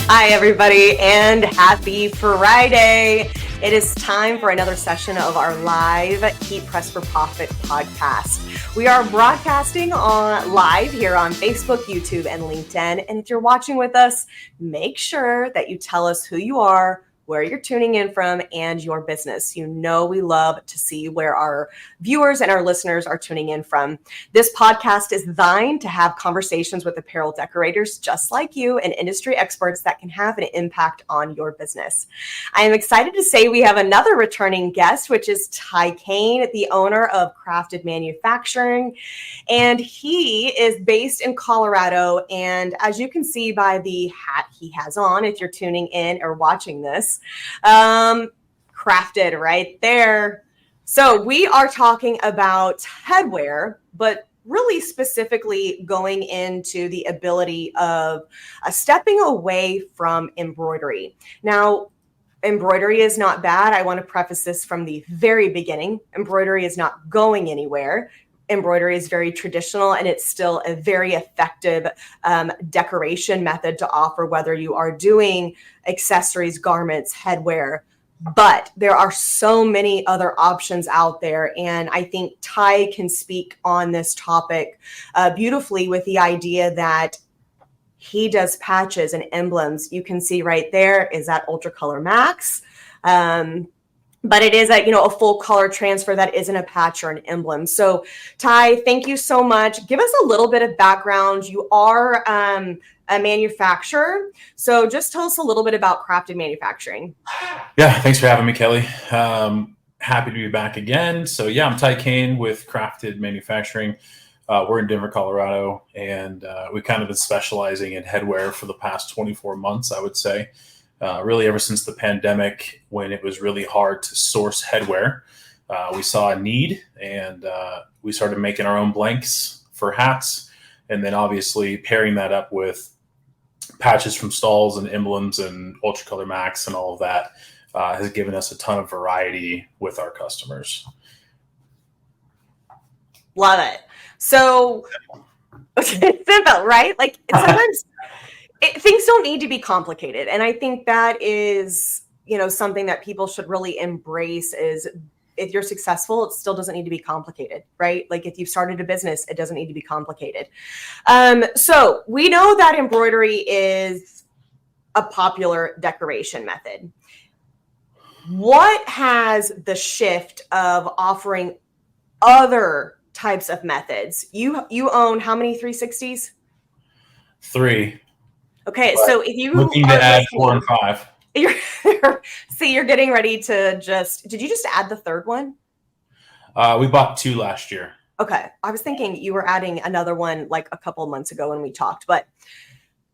Hi, everybody, and happy Friday. It is time for another session of our live Heat Press for Profit podcast. We are broadcasting live here on Facebook, YouTube, and LinkedIn. And if you're watching with us, make sure that you tell us who you are, where you're tuning in from, and your business. You know we love to see where our viewers and our listeners are tuning in from. This podcast is designed to have conversations with apparel decorators just like you and industry experts that can have an impact on your business. I am excited to say we have another returning guest, which is Ty Kain, the owner of Crafted Manufacturing. And he is based in Colorado. And as you can see by the hat he has on, if you're tuning in or watching this, crafted right there. So we are talking about headwear, but really specifically going into the ability of stepping away from embroidery. Now, embroidery is not bad. I want to preface this from the very beginning. Embroidery is not going anywhere. Embroidery is very traditional, and it's still a very effective decoration method to offer, whether you are doing accessories, garments, headwear. But there are so many other options out there, and I think Ty can speak on this topic beautifully with the idea that he does patches and emblems. You can see right there is that Ultra Color Max. But it is a full color transfer that isn't a patch or an emblem. So Ty, thank you so much. Give us a little bit of background. You are a manufacturer. So just tell us a little bit about Crafted Manufacturing. Yeah, thanks for having me, Kelly. Happy to be back again. So yeah, I'm Ty Kain with Crafted Manufacturing. We're in Denver, Colorado, and we've kind of been specializing in headwear for the past 24 months, I would say. Really ever since the pandemic, when it was really hard to source headwear, we saw a need, and we started making our own blanks for hats, and then obviously pairing that up with patches from Stahls and emblems and Ultra Color Max and all of that has given us a ton of variety with our customers. Love it. So it's simple, right? Like sometimes things don't need to be complicated. And I think that is, something that people should really embrace is if you're successful, it still doesn't need to be complicated, right? Like if you've started a business, it doesn't need to be complicated. So we know that embroidery is a popular decoration method. What has the shift of offering other types of methods? You own how many 360s? 3. Okay, so if you looking to add 4 and 5, you're getting ready to did you just add the third one? We bought 2 last year. Okay, I was thinking you were adding another one like a couple of months ago when we talked, but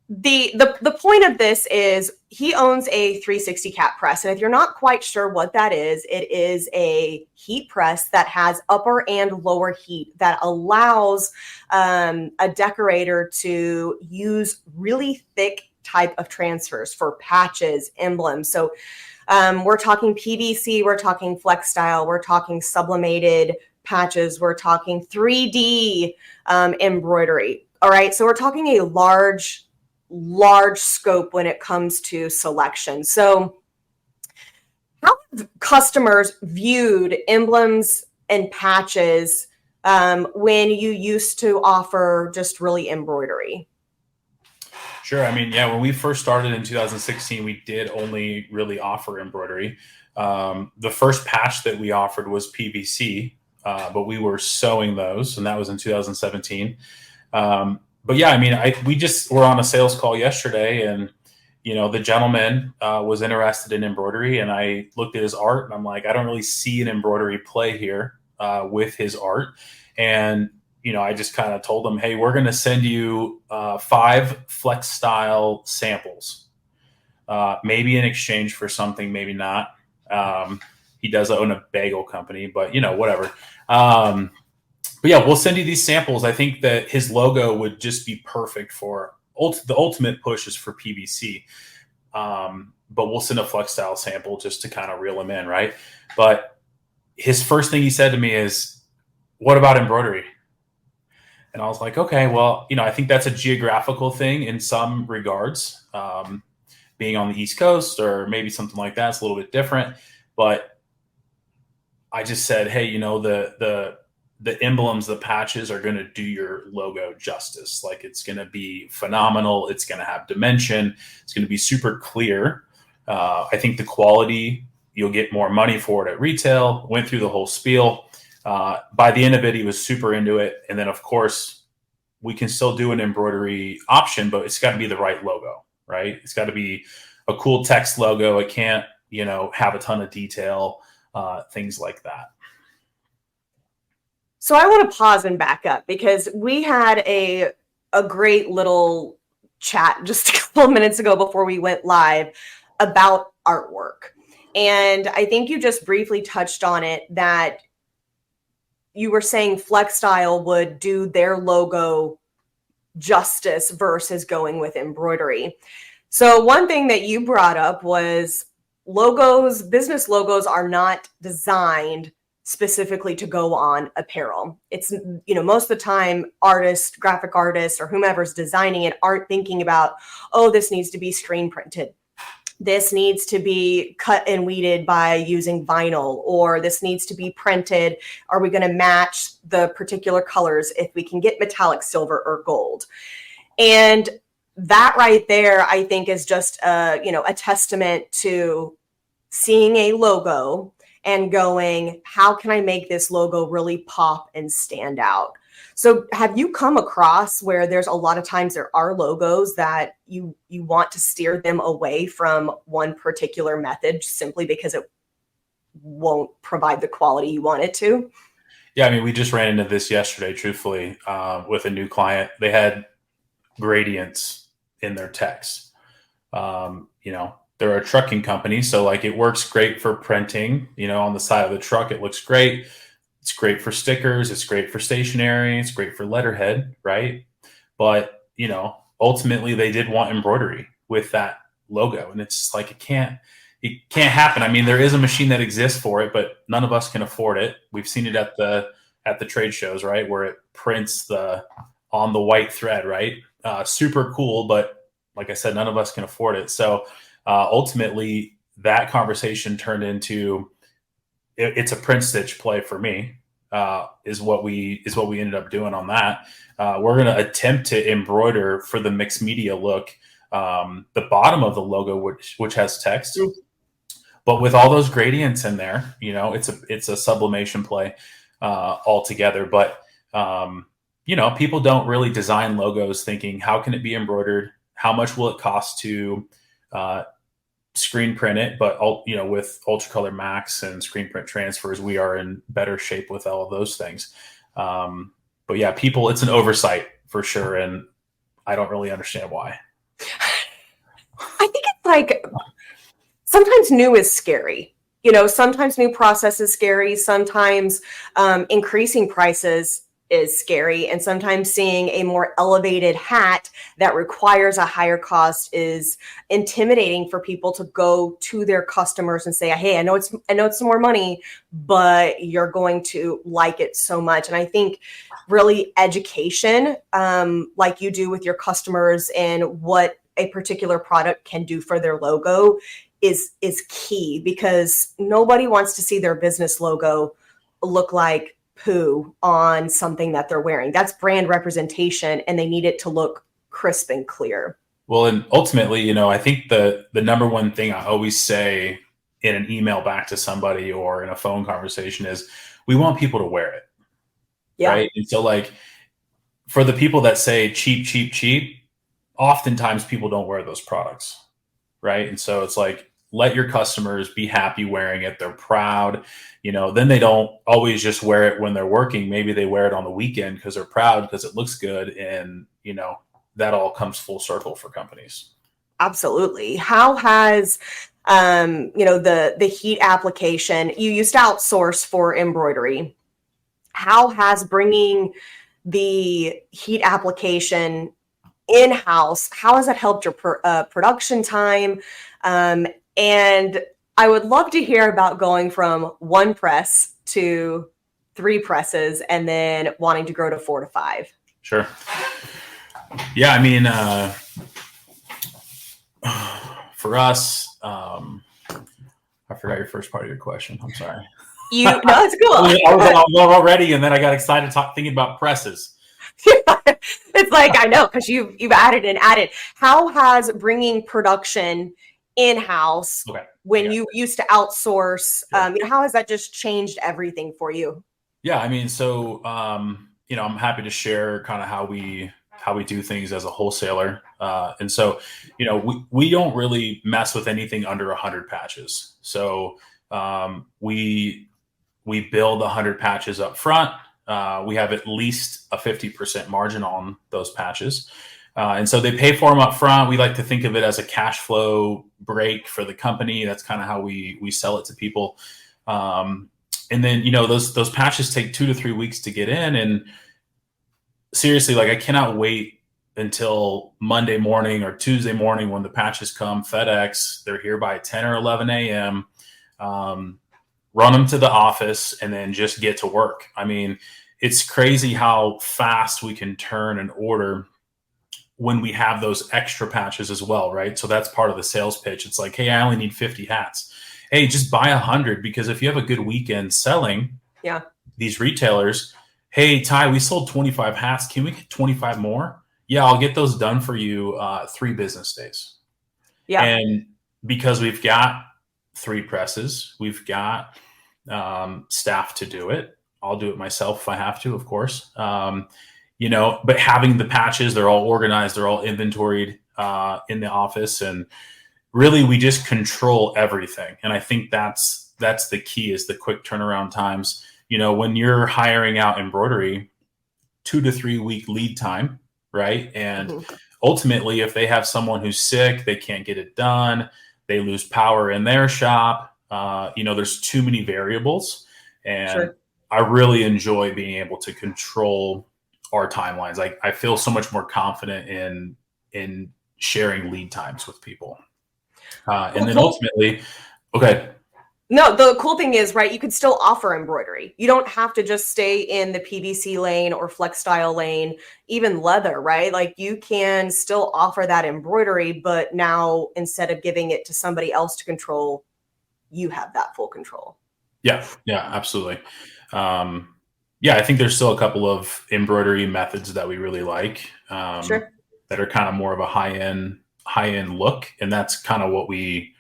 the point of this is he owns a 360 cap press. And if you're not quite sure what that is, it is a heat press that has upper and lower heat that allows a decorator to use really thick type of transfers for patches, emblems. So we're talking PVC, we're talking flex style, we're talking sublimated patches, we're talking 3D embroidery. All right, so we're talking a large scope when it comes to selection. So how have customers viewed emblems and patches when you used to offer just really embroidery? Sure. I mean, yeah, when we first started in 2016, we did only really offer embroidery. The first patch that we offered was PVC, but we were sewing those, and that was in 2017. But yeah, I mean, we just were on a sales call yesterday, and the gentleman was interested in embroidery, and I looked at his art, and I'm like, I don't really see an embroidery play here with his art. And I just kind of told him, hey, we're going to send you 5 flex style samples, maybe in exchange for something, maybe not. He does own a bagel company, but whatever. But yeah, we'll send you these samples. I think that his logo would just be perfect for the ultimate push is for PVC. But we'll send a flex style sample just to kind of reel him in, right? But his first thing he said to me is, what about embroidery? And I was like, okay, well, I think that's a geographical thing in some regards. being on the East Coast or maybe something like that, it's a little bit different. But I just said, hey, you know, the emblems, the patches are going to do your logo justice. Like, it's going to be phenomenal. It's going to have dimension. It's going to be super clear. I think the quality, you'll get more money for it at retail. Went through the whole spiel. By the end of it, he was super into it. And then, of course, we can still do an embroidery option, but it's got to be the right logo, right? It's got to be a cool text logo. It can't, you know, have a ton of detail, things like that. So I want to pause and back up because we had a great little chat just a couple of minutes ago before we went live about artwork. And I think you just briefly touched on it, that you were saying Flex Style would do their logo justice versus going with embroidery. So one thing that you brought up was logos, business logos are not designed specifically to go on apparel. It's, you know, most of the time artists, graphic artists, or whomever's designing it aren't thinking about, oh, this needs to be screen printed. This needs to be cut and weeded by using vinyl, or this needs to be printed. Are we going to match the particular colors if we can get metallic silver or gold? And that right there, I think, is just a testament to seeing a logo and going, how can I make this logo really pop and stand out? So have you come across where there's a lot of times there are logos that you want to steer them away from one particular method simply because it won't provide the quality you want it to? Yeah, I mean, we just ran into this yesterday, truthfully, with a new client. They had gradients in their text. You know, they're a trucking company, so like it works great for printing, you know, on the side of the truck. It looks great. It's great for stickers. It's great for stationery. It's great for letterhead, right? But, you know, ultimately they did want embroidery with that logo. And it's just like, it can't happen. I mean, there is a machine that exists for it, but none of us can afford it. We've seen it at the trade shows, right? Where it prints on the white thread, right? Super cool. But like I said, none of us can afford it. So ultimately that conversation turned into, it's a print stitch play for me, is what we ended up doing on that. We're going to attempt to embroider for the mixed media look, the bottom of the logo, which has text, but with all those gradients in there, you know, it's a sublimation play altogether. But you know, people don't really design logos thinking, how can it be embroidered? How much will it cost to screen print it? But you know, with UltraColor Max and screen print transfers, we are in better shape with all of those things. But yeah, people, it's an oversight for sure, and I don't really understand why. I think it's like, sometimes new is scary. You know, sometimes new process is scary. Sometimes increasing prices is scary. And sometimes seeing a more elevated hat that requires a higher cost is intimidating for people to go to their customers and say, hey, I know it's some more money, but you're going to like it so much. And I think really education, like you do with your customers and what a particular product can do for their logo is key, because nobody wants to see their business logo look like poo on something that they're wearing. That's brand representation, and they need it to look crisp and clear. Well, and ultimately, you know, I think the number one thing I always say in an email back to somebody or in a phone conversation is, we want people to wear it. Yeah. Right. And so like, for the people that say cheap, cheap, cheap, oftentimes people don't wear those products. Right. And so it's like, let your customers be happy wearing it. They're proud, you know, then they don't always just wear it when they're working. Maybe they wear it on the weekend because they're proud, because it looks good. And, you know, that all comes full circle for companies. Absolutely. How has, you know, the heat application, you used to outsource for embroidery. How has bringing the heat application in-house, how has that helped your production time? And I would love to hear about going from one press to 3 presses and then wanting to grow to 4 to 5. Sure. Yeah, I mean, for us, I forgot your first part of your question. I'm sorry. No, it's cool. I was all ready, and then I got excited thinking about presses. It's like, I know, because you've added and added. How has bringing production in-house when you used to outsource, how has that just changed everything for you? Yeah, I mean, so I'm happy to share kind of how we do things as a wholesaler. And so, we don't really mess with anything under 100 patches. So we build 100 patches up front. We have at least a 50% margin on those patches. And so they pay for them up front. We like to think of it as a cash flow break for the company. That's kind of how we sell it to people. And then, those patches take 2 to 3 weeks to get in. And seriously, like, I cannot wait until Monday morning or Tuesday morning when the patches come. FedEx, they're here by 10 or 11 a.m. Run them to the office and then just get to work. I mean, it's crazy how fast we can turn an order when we have those extra patches as well, right? So that's part of the sales pitch. It's like, hey, I only need 50 hats. Hey, just buy 100, because if you have a good weekend selling, these retailers, hey, Ty, we sold 25 hats. Can we get 25 more? Yeah, I'll get those done for you 3 business days. Yeah. And because we've got 3 presses, we've got staff to do it. I'll do it myself if I have to, of course. But having the patches, they're all organized, they're all inventoried in the office, and really we just control everything. And I think that's the key, is the quick turnaround times. When you're hiring out embroidery, 2 to 3 week lead time, right? And ultimately, if they have someone who's sick, they can't get it done, they lose power in their shop, there's too many variables. And I really enjoy being able to control our timelines. I feel so much more confident in sharing lead times with people. And then ultimately, No, the cool thing is, right, you could still offer embroidery. You don't have to just stay in the PVC lane or flex style lane, even leather, right? Like, you can still offer that embroidery, but now instead of giving it to somebody else to control, you have that full control. Yeah, absolutely. I think there's still a couple of embroidery methods that we really like, that are kind of more of a high-end look. And that's kind of what we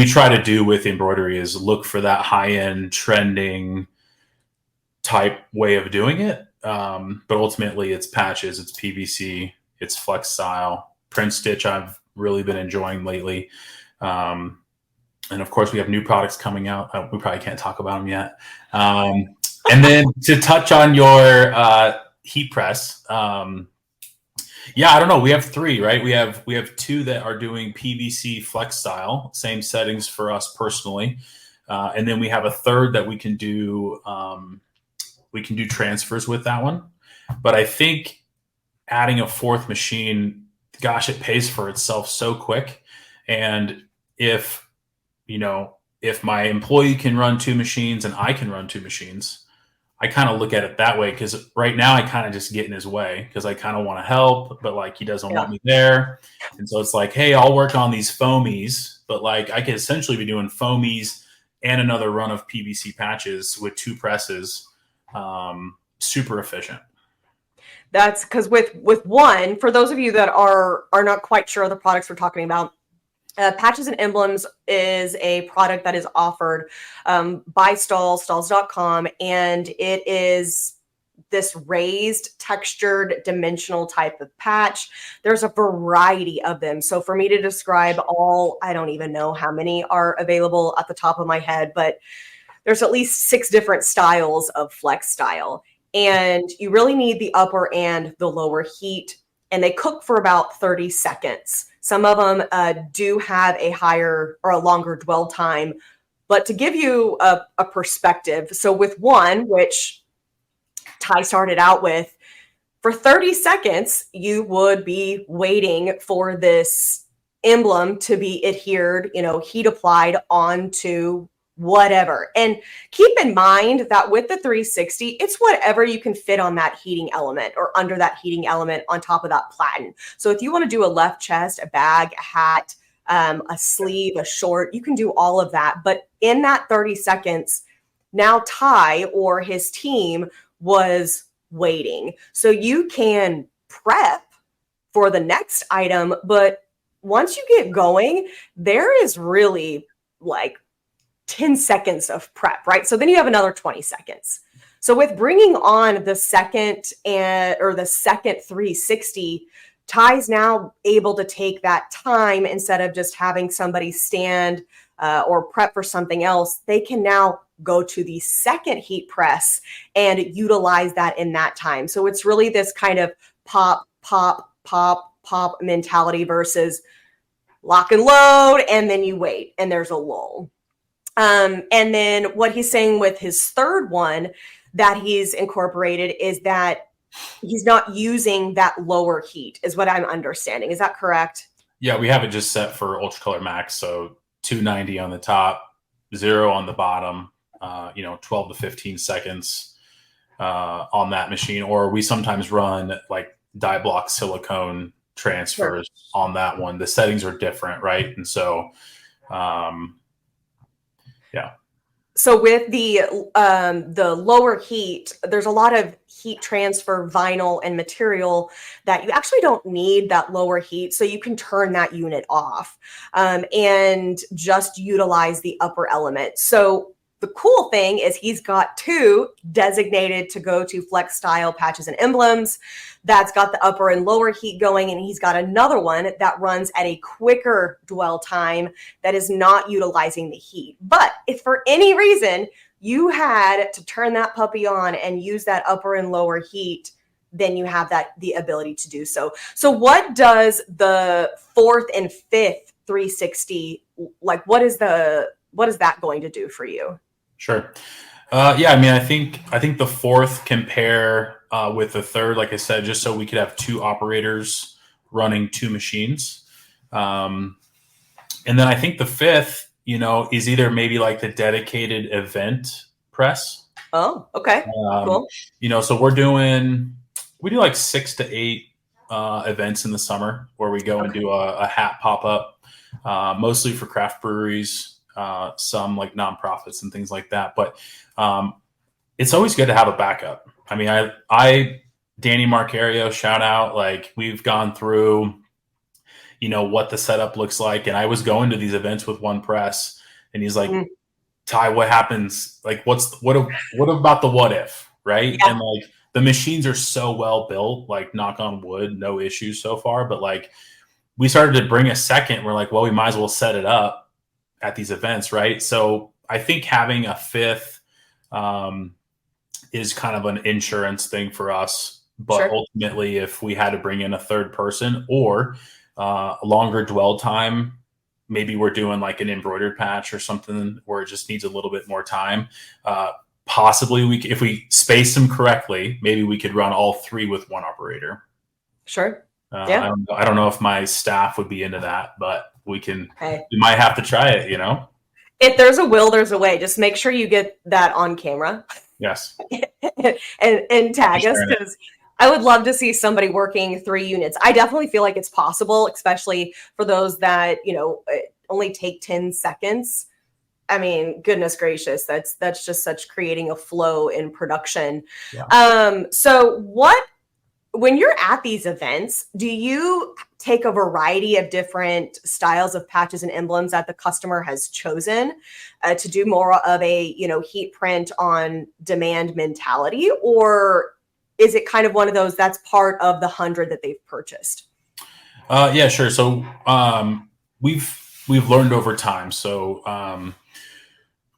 try to do with embroidery, is look for that high-end trending type way of doing it. But ultimately it's patches, it's PVC, it's flex style, print stitch I've really been enjoying lately. And of course we have new products coming out. We probably can't talk about them yet. And then to touch on your heat press, I don't know. We have 3, right? We have 2 that are doing PVC flex style, same settings for us personally, and then we have a 3rd that we can do transfers with that one. But I think adding a 4th machine, gosh, it pays for itself so quick. And if my employee can run 2 machines and I can run 2 machines, I kind of look at it that way, because right now I kind of just get in his way, because I kind of want to help, but like, he doesn't want me there. And so it's like, hey, I'll work on these foamies, but like, I could essentially be doing foamies and another run of PVC patches with 2 presses. Super efficient. That's because with one, for those of you that are not quite sure of the products we're talking about, Patches and Emblems is a product that is offered by Stahls, Stahls.com, and it is this raised, textured, dimensional type of patch. There's a variety of them. So for me to describe all, I don't even know how many are available at the top of my head, but there's at least 6 different styles of flex style. And you really need the upper and the lower heat, and they cook for about 30 seconds. Some of them do have a higher or a longer dwell time. But to give you a perspective, so with one, which Ty started out with, for 30 seconds, you would be waiting for this emblem to be adhered, heat applied onto whatever. And keep in mind that with the 360, it's whatever you can fit on that heating element or under that heating element on top of that platen. So if you want to do a left chest, a bag, a hat, a sleeve, a short. You can do all of that. But in that 30 seconds, now Ty or his team was waiting. So you can prep for the next item, but once you get going, there is really like 10 seconds of prep, right? So then you have another 20 seconds. So with bringing on the second or the second 360, Ty's now able to take that time instead of just having somebody stand or prep for something else. They can now go to the second heat press and utilize that in that time. So it's really this kind of pop, pop, pop, pop mentality versus lock and load, and then you wait and there's a lull. And then what he's saying with his third one that he's incorporated is that he's not using that lower heat, is what I'm understanding. Is that correct? Yeah, we have it just set for Ultra Color Max. So 290 on the top, 0 on the bottom, 12 to 15 seconds on that machine. Or we sometimes run like die block silicone transfers on that one. The settings are different, right? And so, yeah. So with the lower heat, there's a lot of heat transfer vinyl and material that you actually don't need that lower heat. So you can turn that unit off and just utilize the upper element. So the cool thing is he's got 2 designated to go to flex style patches and emblems. That's got the upper and lower heat going. And he's got another one that runs at a quicker dwell time that is not utilizing the heat. But if for any reason you had to turn that puppy on and use that upper and lower heat, then you have the ability to do so. So what does the 4th and 5th 360, like what is that going to do for you? Sure. Yeah, I mean, I think the 4th can pair with the 3rd, like I said, just so we could have 2 operators running 2 machines. And then I think the 5th, is either maybe like the dedicated event press. Oh, okay. Cool. So we do like 6 to 8 events in the summer where we go and do a hat pop-up, mostly for craft breweries, some like nonprofits and things like that. But it's always good to have a backup. I mean, Danny Marcario, shout out, like we've gone through, what the setup looks like. And I was going to these events with one press and he's like, Ty, what happens? Like, what about the what if, right? Yeah. And like the machines are so well built, like knock on wood, no issues so far. But like we started to bring a second, we're like, well, we might as well set it up at these events, right? So I think having a 5th is kind of an insurance thing for us. But ultimately, if we had to bring in a 3rd person or a longer dwell time, maybe we're doing like an embroidered patch or something where it just needs a little bit more time. Possibly if we space them correctly, maybe we could run all 3 with 1 operator. Sure. Yeah. I don't know if my staff would be into that, but we might have to try it, If there's a will, there's a way. Just make sure you get that on camera. Yes. and tag us, because I would love to see somebody working 3 units. I definitely feel like it's possible, especially for those that, only take 10 seconds. I mean, goodness gracious, that's just such creating a flow in production. Yeah. So when you're at these events, do you take a variety of different styles of patches and emblems that the customer has chosen to do more of a, heat print on demand mentality? Or is it kind of one of those that's part of the 100 that they've purchased? Yeah, sure. So we've learned over time. So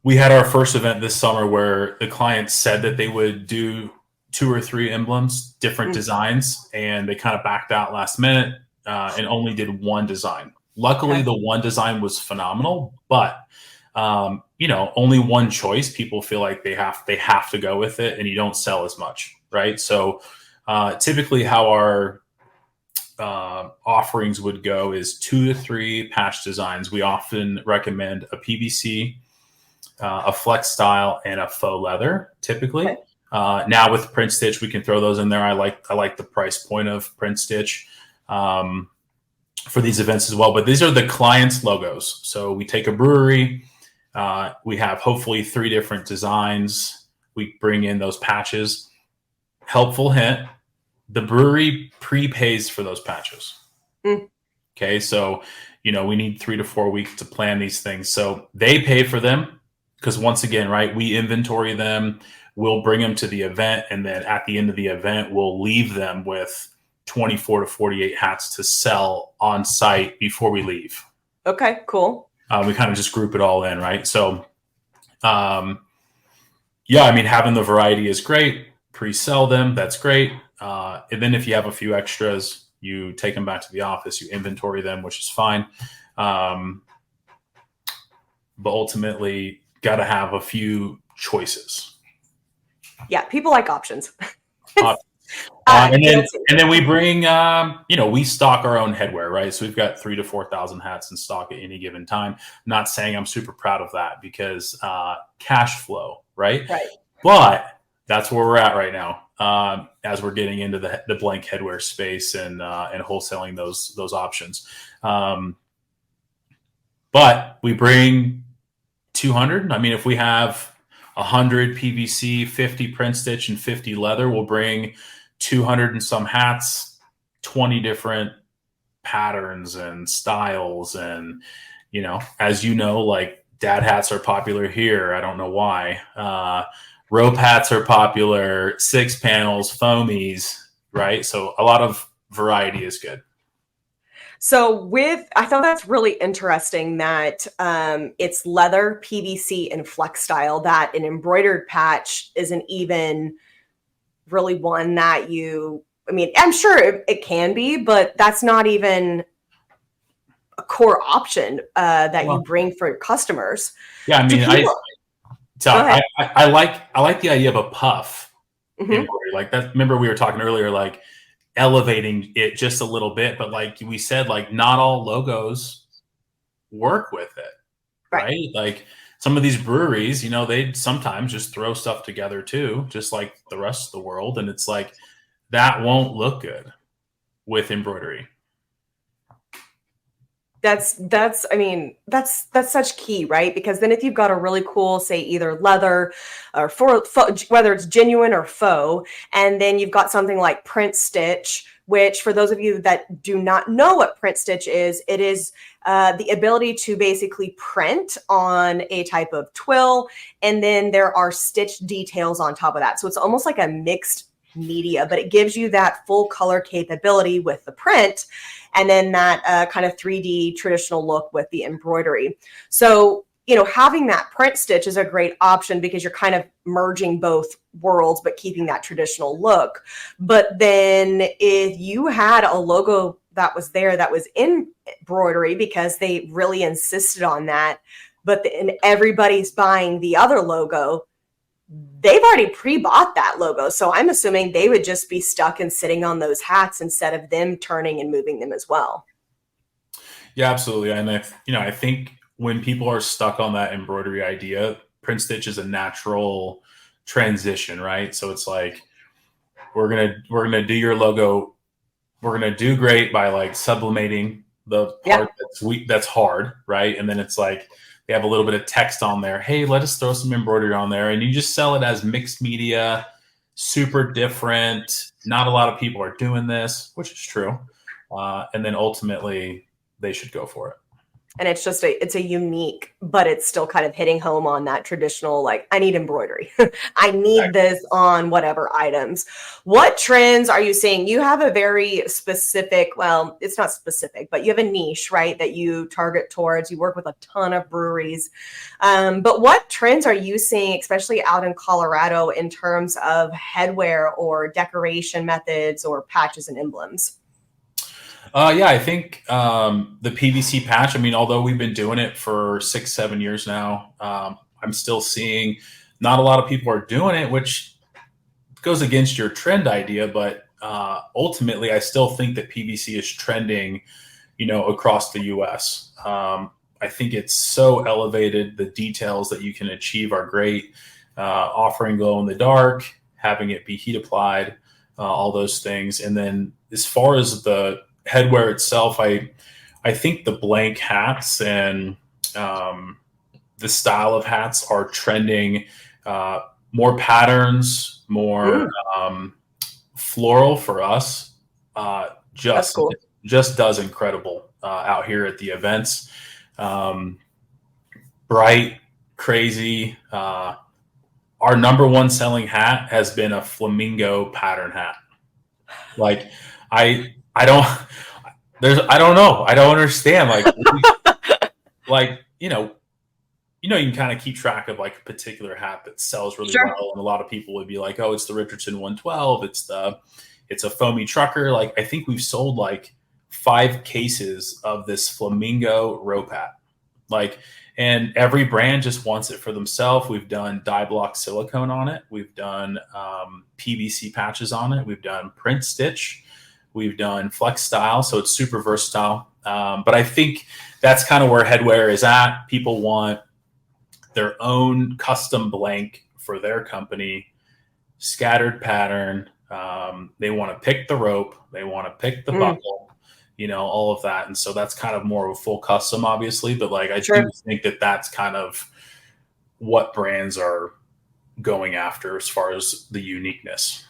we had our first event this summer where the client said that they would do 2 or 3 emblems, different designs, and they kind of backed out last minute and only did 1 design. Luckily, the 1 design was phenomenal, but only 1 choice. People feel like they have to go with it, and you don't sell as much, right? So typically, how our offerings would go is 2 to 3 patch designs. We often recommend a PVC, a flex style, and a faux leather, typically. Okay. Now with print stitch, we can throw those in there. I like the price point of print stitch. for these events as well. But these are the clients' logos. So we take a brewery, we have hopefully 3 different designs. We bring in those patches. Helpful hint: the brewery prepays for those patches. Mm. Okay, so we need 3 to 4 weeks to plan these things. So they pay for them because, once again, right, we inventory them. We'll bring them to the event, and then at the end of the event, we'll leave them with 24 to 48 hats to sell on site before we leave. Okay, cool. We kind of just group it all in, right? So, yeah, I mean, having the variety is great. Pre-sell them, that's great. And then if you have a few extras, you take them back to the office, you inventory them, which is fine. But ultimately, got to have a few choices. Yeah, people like options. And then we bring, we stock our own headwear, right? So we've got 3,000 to 4,000 hats in stock at any given time. Not saying I'm super proud of that because cash flow, right? Right. But that's where we're at right now, as we're getting into the blank headwear space and wholesaling those options. But we bring 200. I mean, if we have 100 PVC, 50 print stitch, and 50 leather, we'll bring 200 and some hats, 20 different patterns and styles. And, as like dad hats are popular here. I don't know why. Rope hats are popular, 6 panels, foamies, right? So a lot of variety is good. So I thought that's really interesting that it's leather, PVC, and flex style, that an embroidered patch isn't even really one that I'm sure it can be, but that's not even a core option that you bring for customers. Yeah, I mean, I like the idea of a puff embroidery like that. Remember we were talking earlier, like elevating it just a little bit, but like we said, like not all logos work with it, right? Like some of these breweries, they sometimes just throw stuff together too, just like the rest of the world, and it's like that won't look good with embroidery. That's such key, right? Because then if you've got a really cool, say either leather or whether it's genuine or faux, and then you've got something like print stitch, which for those of you that do not know what print stitch is, it is the ability to basically print on a type of twill, and then there are stitch details on top of that. So it's almost like a mixed media, but it gives you that full color capability with the print, and then that kind of 3D traditional look with the embroidery. So, having that print stitch is a great option because you're kind of merging both worlds, but keeping that traditional look. But then if you had a logo that was there that was in embroidery because they really insisted on that, but then everybody's buying the other logo, they've already pre-bought that logo. So I'm assuming they would just be stuck and sitting on those hats instead of them turning and moving them as well. Yeah, absolutely. And I think when people are stuck on that embroidery idea, print stitch is a natural transition, right? So it's like, we're going to do your logo. We're going to do great by like sublimating the part that's hard, right? And then it's like, they have a little bit of text on there. Hey, let us throw some embroidery on there. And you just sell it as mixed media, super different. Not a lot of people are doing this, which is true. And then ultimately they should go for it. And it's just it's a unique, but it's still kind of hitting home on that traditional, like, I need embroidery. I need this on whatever items. What trends are you seeing? You have a very specific, well, it's not specific, but you have a niche, right, that you target towards. You work with a ton of breweries. But what trends are you seeing, especially out in Colorado, in terms of headwear or decoration methods or patches and emblems? Yeah, I think the PVC patch, I mean, although we've been doing it for 6-7 years now, I'm still seeing not a lot of people are doing it, which goes against your trend idea. But ultimately, I still think that PVC is trending, across the US. I think it's so elevated. The details that you can achieve are great. Offering glow in the dark, having it be heat applied, all those things. And then as far as the headwear itself, I think the blank hats and the style of hats are trending. More patterns, more floral for us. That's Just cool. just does incredible out here at the events. Um, Bright, crazy. Our number one selling hat has been a flamingo pattern hat. Like I don't I don't know. I don't understand. Like, you can kind of keep track of like a particular hat that sells really Sure. well. And a lot of people would be like, oh, it's the Richardson 112. It's a foamy trucker. Like, I think we've sold like 5 cases of this flamingo rope hat. Like, and every brand just wants it for themselves. We've done dye block silicone on it. We've done PVC patches on it. We've done print stitch. We've done flex style. So it's super versatile. But I think that's kind of where Headwear is at. People want their own custom blank for their company, scattered pattern. They want to pick the rope. They want to pick the buckle, all of that. And so that's kind of more of a full custom, obviously. But like, I do think that that's kind of what brands are going after as far as the uniqueness.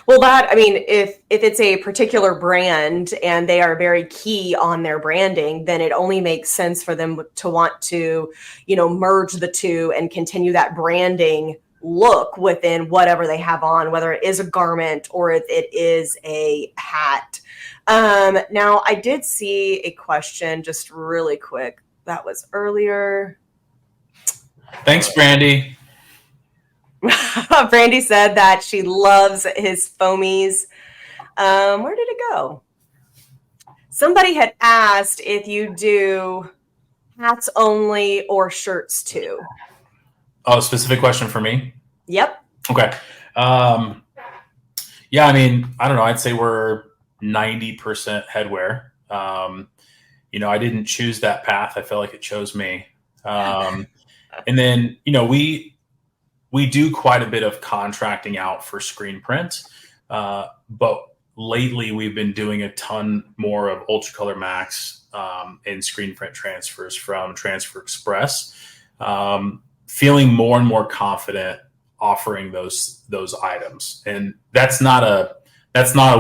Well, if it's a particular brand and they are very key on their branding, then it only makes sense for them to want to, merge the two and continue that branding look within whatever they have on, whether it is a garment or if it is a hat. Now, I did see a question just really quick. That was earlier. Thanks, Brandy. Brandy said that she loves his foamies. Where did it go? Somebody had asked if you do hats only or shirts too. Oh, specific question for me? Yep. Okay. Yeah, I mean, I don't know. I'd say we're 90% headwear. I didn't choose that path. I felt like it chose me. And then, we do quite a bit of contracting out for screen print, but lately we've been doing a ton more of Ultracolor Max and screen print transfers from Transfer Express. Feeling more and more confident offering those items, and that's not a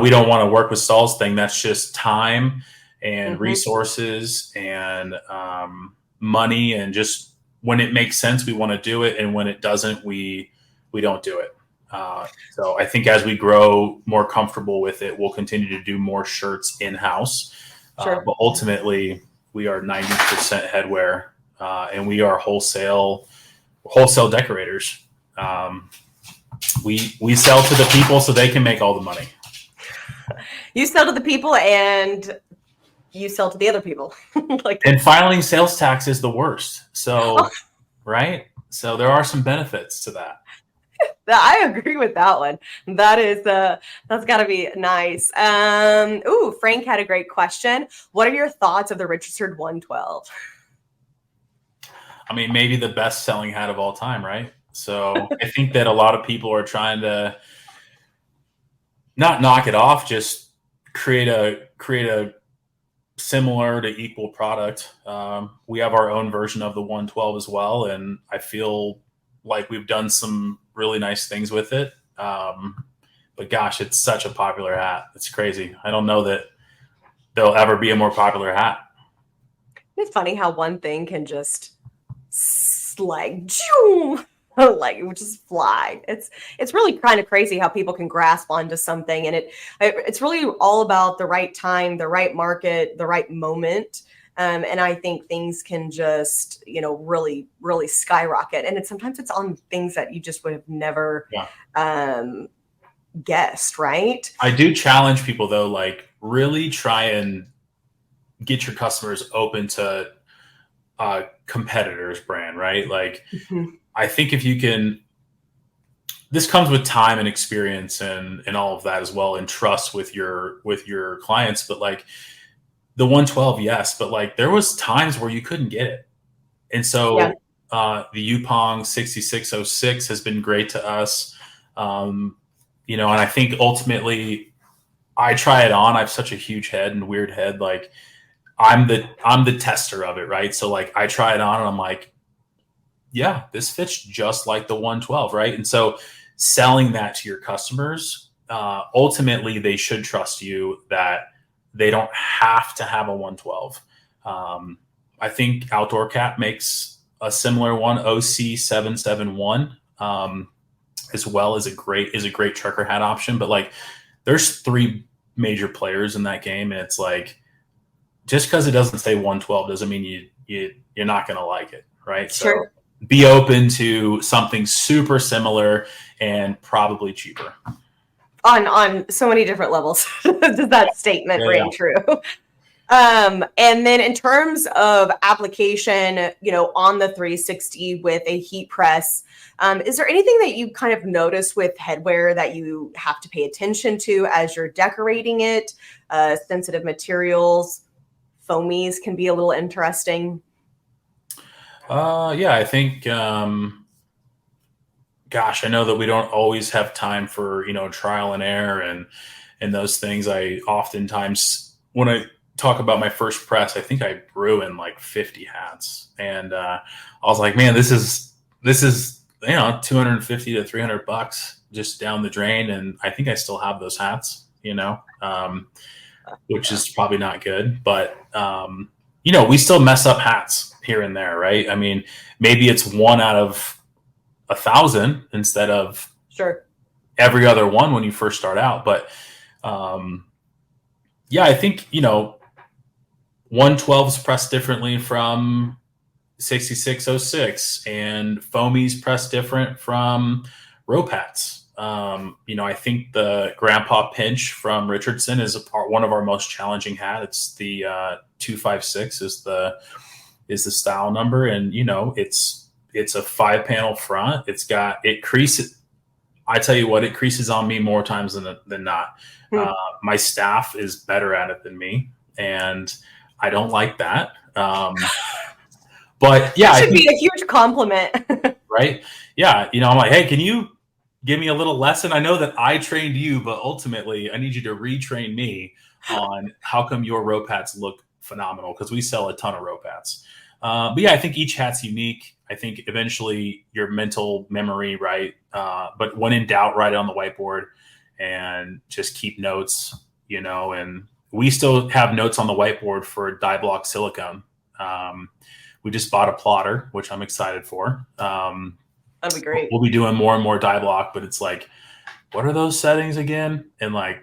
we don't want to work with Stahls thing. That's just time and resources and money, and just when it makes sense, we want to do it, and when it doesn't, we don't do it. So I think as we grow more comfortable with it, we'll continue to do more shirts in-house. But ultimately, we are 90% headwear, and we are wholesale decorators. We sell to the people so they can make all the money. You sell to the people and you sell to the other people. And filing sales tax is the worst. So, right? So there are some benefits to that. I agree with that one. That's got to be nice. Frank had a great question. What are your thoughts of the Richardson 112? I mean, maybe the best selling hat of all time, right? So I think that a lot of people are trying to not knock it off, just create a similar to equal product. We have our own version of the 112 as well, and I feel like we've done some really nice things with it. But gosh, it's such a popular hat. It's crazy. I don't know that there'll ever be a more popular hat. It's funny how one thing can just just fly. It's really kind of crazy how people can grasp onto something, and it's really all about the right time, the right market, the right moment. And I think things can just, really, really skyrocket. And sometimes it's on things that you just would have never guessed, right? I do challenge people though, like really try and get your customers open to competitors brand, right? Like I think if you can, this comes with time and experience and all of that as well, and trust with your clients. But like the 112, yes, but like there was times where you couldn't get it. And so the Yupong 6606 has been great to us. And I think ultimately I try it on. I have such a huge head and weird head. Like I'm the tester of it, right? So like I try it on and I'm like, yeah, this fits just like the 112, right? And so selling that to your customers, ultimately they should trust you that they don't have to have a 112. I think Outdoor Cat makes a similar one, OC771, as well as a great trucker hat option. But like, there's three major players in that game, and it's like, just because it doesn't say 112 doesn't mean you're not going to like it, right? Sure. So be open to something super similar and probably cheaper. On so many different levels. Does that statement ring true? And then in terms of application, on the 360 with a heat press, is there anything that you kind of notice with headwear that you have to pay attention to as you're decorating it? Sensitive materials, foamies can be a little interesting. Yeah, I think, gosh, I know that we don't always have time for, trial and error and those things. I oftentimes, when I talk about my first press, I think I ruined like 50 hats. And I was like, man, this is 250 to $300 just down the drain. And I think I still have those hats, which is probably not good. But, we still mess up hats here and there, right? I mean, maybe it's one out of 1,000 instead of Sure. every other one when you first start out. But yeah, I think 112s pressed differently from 6606, and foamies pressed different from rope hats. I think the Grandpa Pinch from Richardson is one of our most challenging hats. It's the 256 is the style number, and it's a 5-panel front. It creases. I tell you what, it creases on me more times than not. My staff is better at it than me, and I don't like that. But yeah, it should be a huge compliment, right? Yeah, I'm like, hey, can you give me a little lesson? I know that I trained you, but ultimately, I need you to retrain me on how come your rope hats look phenomenal, because we sell a ton of rope hats. But yeah, I think each hat's unique. I think eventually your mental memory, right? But when in doubt, write it on the whiteboard and just keep notes, and we still have notes on the whiteboard for dye block silicone. We just bought a plotter, which I'm excited for. That'd be great. We'll be doing more and more dye block, but it's like, what are those settings again? And like,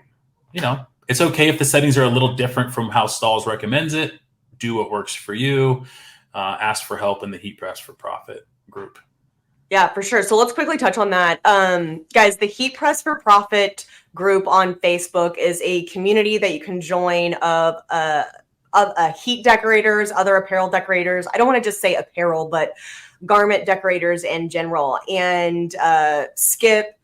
it's okay if the settings are a little different from how Stahls recommends it. Do what works for you. Ask for help in the Heat Press for Profit group. Yeah, for sure. So let's quickly touch on that. Guys, the Heat Press for Profit group on Facebook is a community that you can join of heat decorators, other apparel decorators. I don't want to just say apparel, but garment decorators in general. And Skip,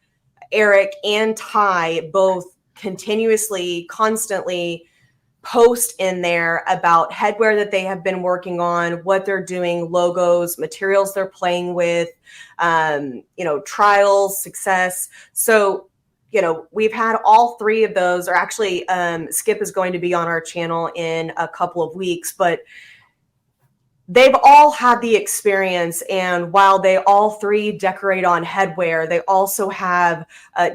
Eric, and Ty both continuously, constantly post in there about headwear that they have been working on, what they're doing, logos, materials they're playing with, trials, success. So, we've had all three of those, or actually Skip is going to be on our channel in a couple of weeks, but they've all had the experience. And while they all three decorate on headwear, they also have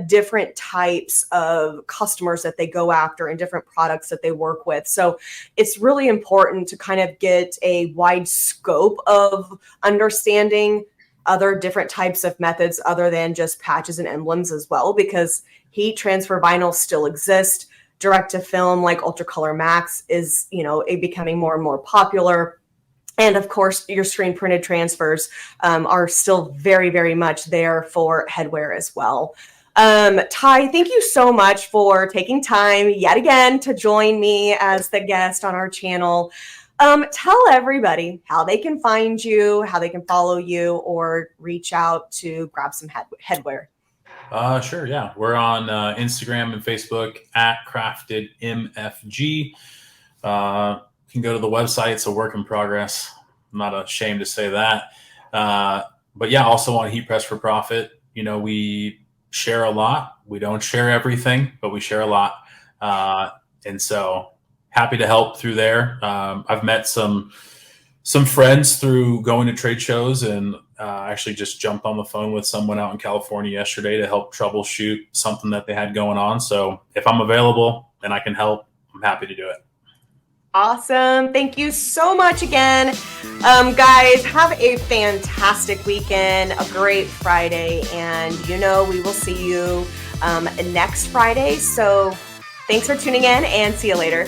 different types of customers that they go after and different products that they work with. So it's really important to kind of get a wide scope of understanding other different types of methods other than just patches and emblems as well, because heat transfer vinyl still exist. Direct to film like Ultracolor Max is, becoming more and more popular. And of course, your screen printed transfers are still very, very much there for headwear as well. Ty, thank you so much for taking time yet again to join me as the guest on our channel. Tell everybody how they can find you, how they can follow you, or reach out to grab some headwear. Sure, yeah. We're on Instagram and Facebook at CraftedMFG. You can go to the website. It's a work in progress. I'm not ashamed to say that. But yeah, also on Heat Press for Profit, we share a lot. We don't share everything, but we share a lot. And so, happy to help through there. I've met some friends through going to trade shows, and actually just jumped on the phone with someone out in California yesterday to help troubleshoot something that they had going on. So if I'm available and I can help, I'm happy to do it. Awesome. Thank you so much again. Guys, have a fantastic weekend, a great Friday, and we will see you next Friday. So thanks for tuning in, and see you later.